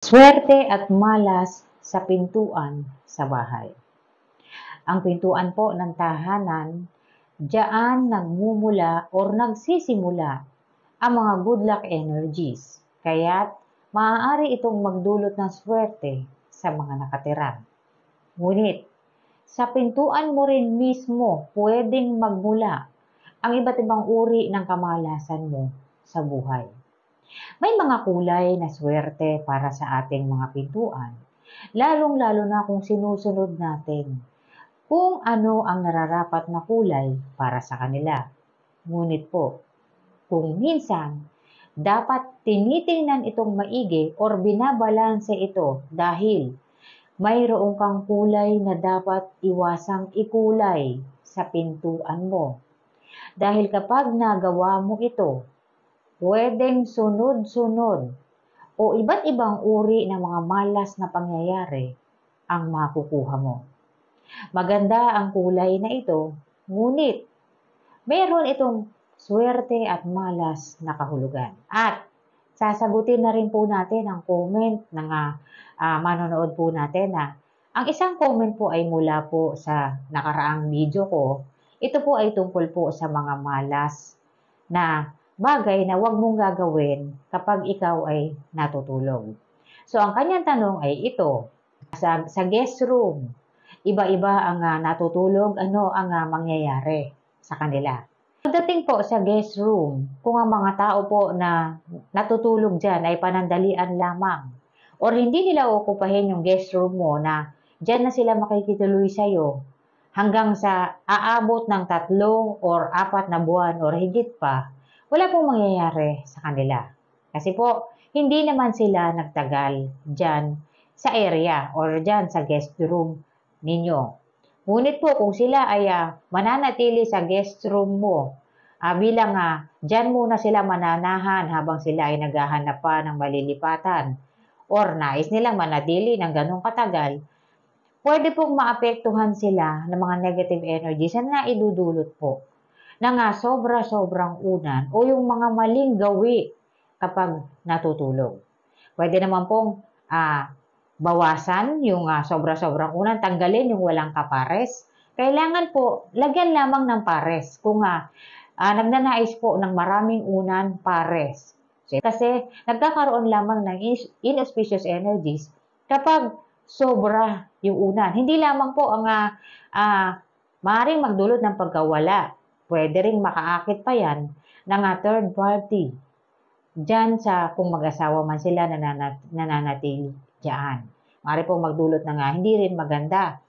Swerte at malas sa pintuan sa bahay. Ang pintuan po ng tahanan, diyan nagmumula or nagsisimula ang mga good luck energies. Kaya't maaari itong magdulot ng swerte sa mga nakatira. Ngunit, sa pintuan mo rin mismo pwedeng magmula ang iba't ibang uri ng kamalasan mo sa buhay. May mga kulay na swerte para sa ating mga pintuan, lalong-lalo na kung sinusunod natin kung ano ang nararapat na kulay para sa kanila. Ngunit po, kung minsan, dapat tinitingnan itong maigi or binabalanse ito dahil mayroon kang kulay na dapat iwasang ikulay sa pintuan mo. Dahil kapag nagawa mo ito, pwedeng sunod-sunod o iba't ibang uri ng mga malas na pangyayari ang makukuha mo. Maganda ang kulay na ito, ngunit meron itong swerte at malas na kahulugan. At sasagutin na rin po natin ang comment ng manonood po natin na ang isang comment po ay mula po sa nakaraang video ko. Ito po ay tungkol po sa mga malas na bagay na huwag mong gagawin kapag ikaw ay natutulog. So, ang kanyang tanong ay ito, sa guest room, iba-iba ang natutulog, ano ang mangyayari sa kanila? Pagdating po sa guest room, kung ang mga tao po na natutulog dyan ay panandalian lamang, or hindi nila okupahin yung guest room mo na dyan na sila makikituloy sa'yo, hanggang sa aabot ng 3 or 4 na buwan or higit pa, wala pong mangyayari sa kanila. Kasi po, hindi naman sila nagtagal dyan sa area or dyan sa guest room ninyo. Ngunit po, kung sila ay mananatili sa guest room mo, bilang dyan muna sila mananahan habang sila ay naghahanap pa ng malilipatan or nais nilang manatili ng ganong katagal, pwede pong maapektuhan sila ng mga negative energies na naidudulot po ng sobra-sobrang unan o yung mga maling gawi kapag natutulog. Pwede naman pong bawasan yung sobra-sobrang unan, tanggalin yung walang kapares. Kailangan po, lagyan lamang ng pares kung nagnanais po ng maraming unan, pares. Kasi nagkakaroon lamang ng inauspicious energies kapag sobra yung unan. Hindi lamang po ang maaaring magdulot ng pagkawala. Pwede ring makaakit pa yan ng third party. Diyan sa kung mag-asawa man sila nananatili diyan. Maaari pong magdulot ng hindi rin maganda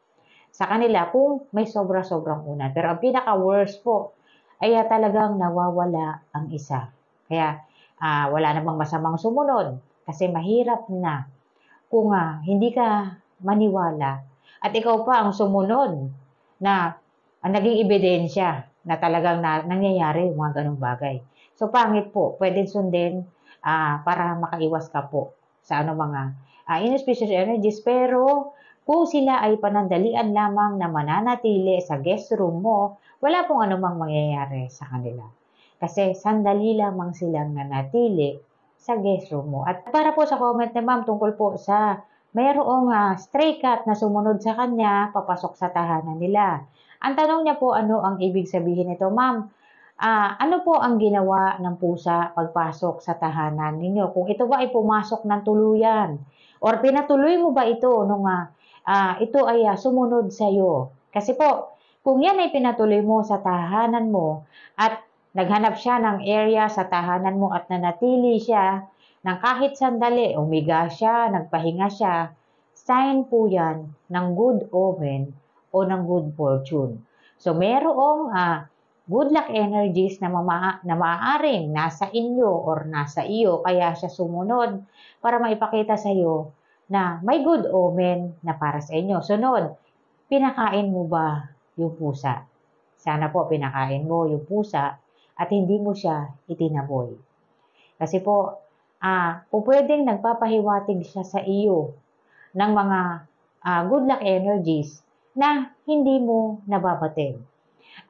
sa kanila kung may sobra-sobrang unan. Pero ang pinaka-worst po ay talagang nawawala ang isa. Kaya wala namang masamang sumunod kasi mahirap na kung hindi ka maniwala at ikaw pa ang sumunod na ang naging ebidensya na talagang nangyayari yung mga ganong bagay. So, pangit po. Pwedeng sundin para makaiwas ka po sa mga inauspicious energies. Pero, kung sila ay panandalian lamang na mananatili sa guest room mo, wala pong anumang mangyayari sa kanila. Kasi sandali lamang silang nanatili sa guest room mo. At para po sa comment ni ma'am tungkol po sa mayroong stray cat na sumunod sa kanya, papasok sa tahanan nila. Ang tanong niya po, ano ang ibig sabihin nito? Ma'am, ano po ang ginawa ng pusa pagpasok sa tahanan ninyo? Kung ito ba ay pumasok ng tuluyan? Or pinatuloy mo ba ito nung ito ay sumunod sa iyo? Kasi po, kung yan ay pinatuloy mo sa tahanan mo at naghanap siya ng area sa tahanan mo at nanatili siya ng kahit sandali, umiga siya, nagpahinga siya, sign po yan ng good omen o ng good fortune. So, merong good luck energies na maaaring nasa inyo or nasa iyo, kaya siya sumunod para maipakita sa iyo na may good omen na para sa inyo. Sunod, pinakain mo ba yung pusa? Sana po pinakain mo yung pusa at hindi mo siya itinaboy. Kasi po, kung pwedeng nagpapahiwatig siya sa iyo ng mga good luck energies na hindi mo nababatid.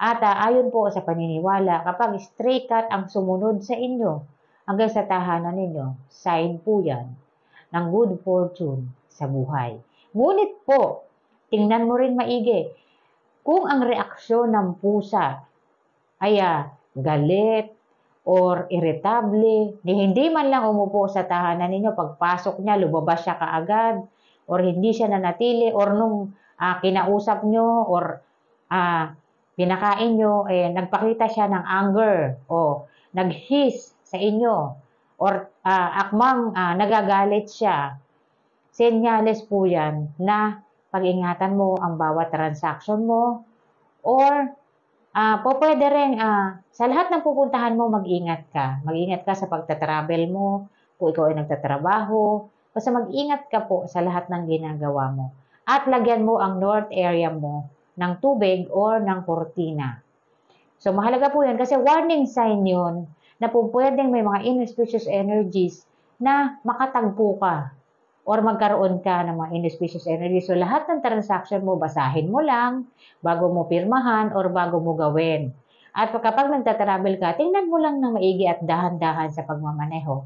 At ayon po sa paniniwala, kapag stray cat ang sumunod sa inyo hanggang sa tahanan ninyo, sign po yan ng good fortune sa buhay. Ngunit po, tingnan mo rin maigi, kung ang reaksyon ng pusa ay galit or irritable, hindi man lang umupo sa tahanan ninyo, pagpasok niya, lumabas siya kaagad, or hindi siya nanatili, or nung kinausap nyo, or pinakain nyo, nagpakita siya ng anger, o nag-hiss sa inyo, or akmang nagagalit siya, senyales po yan na pag-ingatan mo ang bawat transaction mo, or pwede rin, sa lahat ng pupuntahan mo, mag-ingat ka. Mag-ingat ka sa pagtatravel mo, kung ikaw ay nagtatrabaho, basta mag-ingat ka po sa lahat ng ginagawa mo. At lagyan mo ang north area mo ng tubig or ng kurtina. So, mahalaga po yan kasi warning sign yun na po pwedeng may mga inauspicious energies na makatagpo ka or magkaroon ka ng mga inauspicious energies. So, lahat ng transaction mo, basahin mo lang bago mo pirmahan or bago mo gawin. At kapag nagtatravel ka, tingnan mo lang ng maigi at dahan-dahan sa pagmamaneho.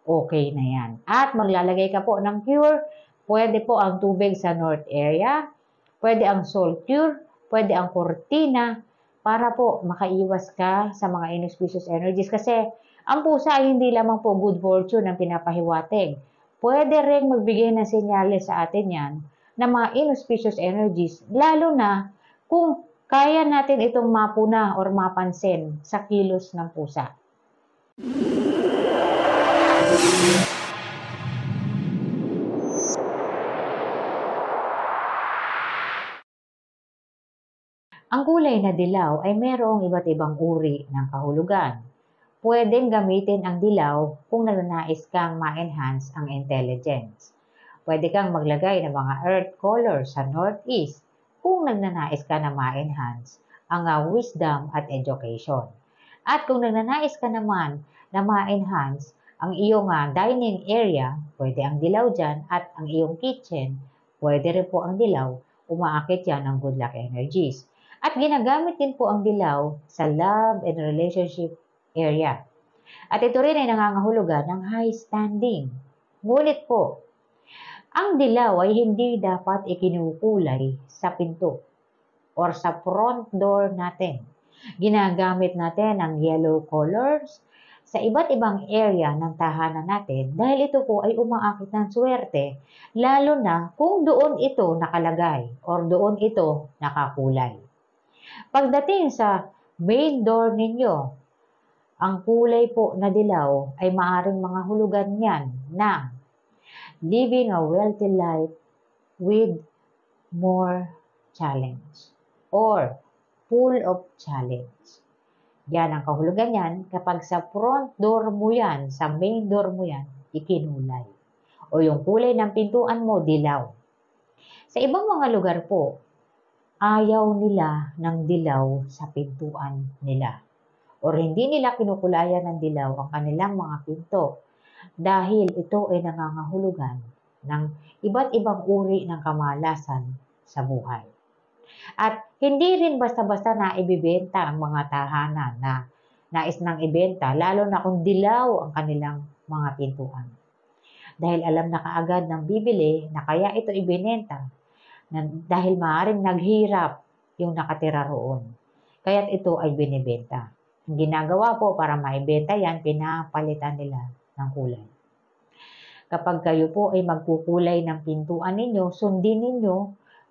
Okay na yan. At maglalagay ka po ng cure. Pwede po ang tubig sa north area. Pwede ang salt cure. Pwede ang cortina para po makaiwas ka sa mga inauspicious energies. Kasi ang pusa ay hindi lamang po good fortune ang pinapahiwatig. Pwede rin magbigay ng senyales sa atin yan na mga inauspicious energies, lalo na kung kaya natin itong mapuna or mapansin sa kilos ng pusa. Ang kulay na dilaw ay mayroong iba't ibang uri ng kahulugan. Pwedeng gamitin ang dilaw kung nagnanais kang ma-enhance ang intelligence. Pwede kang maglagay ng mga earth colors sa northeast kung nagnanais ka na ma-enhance ang wisdom at education. At kung nagnanais ka naman na ma-enhance ang iyong dining area, pwede ang dilaw dyan, at ang iyong kitchen, pwede rin po ang dilaw, umaakit yan ng good luck energies. At ginagamit din po ang dilaw sa love and relationship area. At ito rin ay nangangahulugan ng high standing. Ngunit po, ang dilaw ay hindi dapat ikinukulay sa pinto or sa front door natin. Ginagamit natin ang yellow colors sa iba't ibang area ng tahanan natin dahil ito po ay umaakit ng swerte, lalo na kung doon ito nakalagay or doon ito nakakulay. Pagdating sa main door ninyo, ang kulay po na dilaw ay maaring mga hulugan niyan na living a wealthy life with more challenge or full of challenge. Yan ang kahulugan yan kapag sa front door mo yan, sa main door mo yan, ikinulay. O yung kulay ng pintuan mo, dilaw. Sa ibang mga lugar po, ayaw nila ng dilaw sa pintuan nila. O hindi nila kinukulayan ng dilaw ang kanilang mga pinto dahil ito ay nangangahulugan ng iba't ibang uri ng kamalasan sa buhay. At hindi rin basta-basta na ibibenta ang mga tahanan na nais nang ibenta, lalo na kung dilaw ang kanilang mga pintuan. Dahil alam na kaagad ng bibili na kaya ito ibinenta dahil maaaring naghirap yung nakatira roon. Kaya't ito ay binibenta. Ang ginagawa po para maibenta yan, pinapalitan nila ng kulay. Kapag kayo po ay magkukulay ng pintuan ninyo, sundin ninyo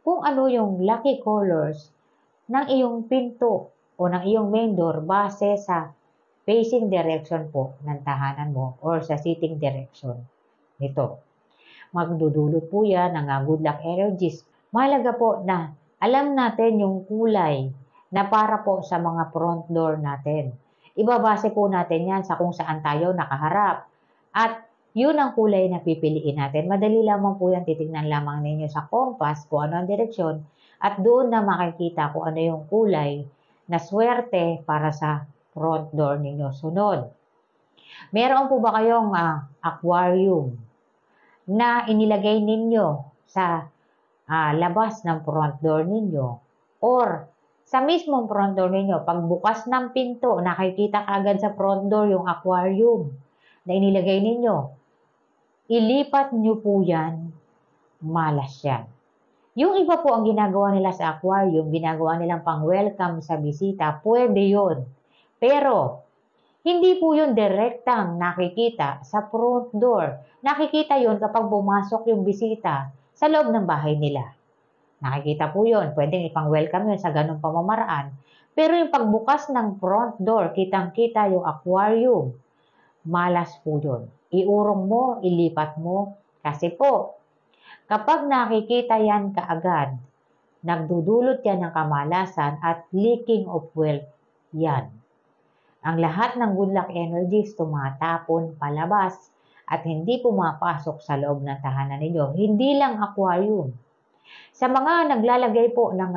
kung ano yung lucky colors ng iyong pinto o ng iyong main door base sa facing direction po ng tahanan mo or sa sitting direction nito. Magdudulot po yan ng good luck energies. Mahalaga po na alam natin yung kulay na para po sa mga front door natin. Ibabase po natin yan sa kung saan tayo nakaharap. At yun ang kulay na pipiliin natin. Madali lamang po yan, titignan lamang ninyo sa compass kung ano ang direksyon at doon na makikita kung ano yung kulay na swerte para sa front door ninyo. Sunod, meron po ba kayong aquarium na inilagay ninyo sa labas ng front door ninyo or sa mismong front door ninyo, pagbukas ng pinto, nakikita agad sa front door yung aquarium na inilagay ninyo. ilipat nyo po yan, malas yan. Yung iba po ang ginagawa nila sa aquarium, ginagawa nilang pang-welcome sa bisita, pwede yun. Pero, hindi po yun direktang nakikita sa front door. Nakikita yun kapag pumasok yung bisita sa loob ng bahay nila. Nakikita po yun. Pwedeng ipang-welcome yun sa ganung pamamaraan. Pero yung pagbukas ng front door, kitang-kita yung aquarium. Malas po yun. Iurong mo, ilipat mo. Kasi po, kapag nakikita yan kaagad, nagdudulot yan ng kamalasan at leaking of wealth yan. Ang lahat ng good luck energies tumatapon palabas at hindi pumapasok sa loob ng tahanan ninyo. Hindi lang aquarium. Sa mga naglalagay po ng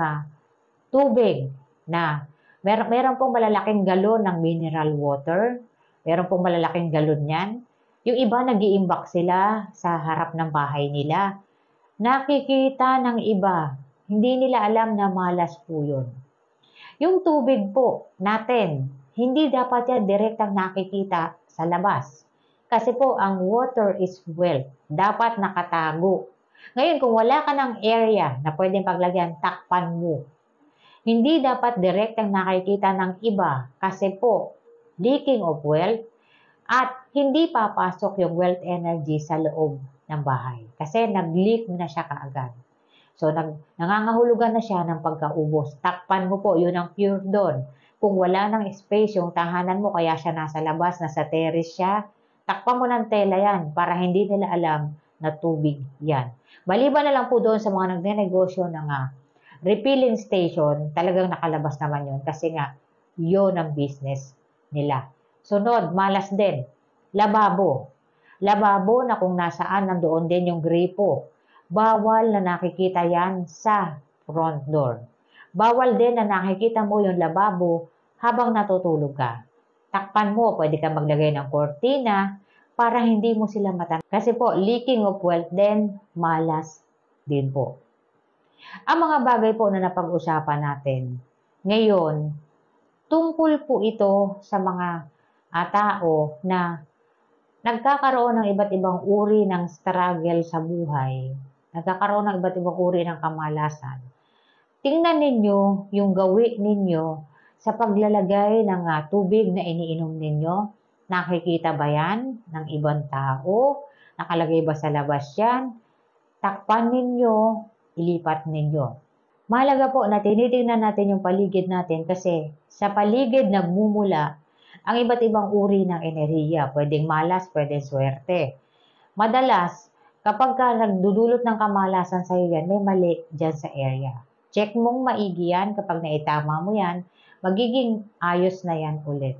tubig na meron pong malalaking galon ng mineral water, meron pong malalaking galon yan, yung iba nag-iimbak sila sa harap ng bahay nila. Nakikita ng iba, hindi nila alam na malas po yun. Yung tubig po natin, hindi dapat yan direktang nakikita sa labas. Kasi po, ang water is wealth. Dapat nakatago. Ngayon, kung wala ka ng area na pwedeng paglagyan, takpan mo. Hindi dapat direktang nakikita ng iba kasi po, leaking of wealth at hindi papasok yung wealth energy sa loob ng bahay. Kasi nag-leak na siya kaagad. So, nangangahulugan na siya ng pagkaubos. Takpan mo po, yun ang pure doon. Kung wala ng space yung tahanan mo, kaya siya nasa labas, nasa terrace siya, takpan mo ng tela yan para hindi nila alam na tubig yan. Maliban na lang po doon sa mga nagnenegosyo ng refilling station, talagang nakalabas naman yun kasi nga, yun ang business nila. Sunod, malas din, lababo. Lababo na kung nasaan, nandoon din yung gripo. Bawal na nakikita yan sa front door. Bawal din na nakikita mo yung lababo habang natutulog ka. Takpan mo, pwede ka maglagay ng kortina para hindi mo sila matan. Kasi po, leaking of wealth din, malas din po. Ang mga bagay po na napag-usapan natin ngayon, tungkol po ito sa mga tao na nagkakaroon ng iba't ibang uri ng struggle sa buhay. Nagkakaroon ng iba't ibang uri ng kamalasan. Tingnan ninyo yung gawi ninyo sa paglalagay ng tubig na iniinom ninyo. Nakikita ba yan ng ibang tao? Nakalagay ba sa labas yan? Takpan ninyo, ilipat ninyo. Mahalaga po na tinitingnan natin yung paligid natin kasi sa paligid nagmumula ang iba't ibang uri ng enerhiya. Pwedeng malas, pwedeng swerte. Madalas, kapag ka nagdudulot ng kamalasan sa iyo yan, may mali dyan sa area. Check mong maigi yan kapag naitama mo yan, magiging ayos na yan ulit.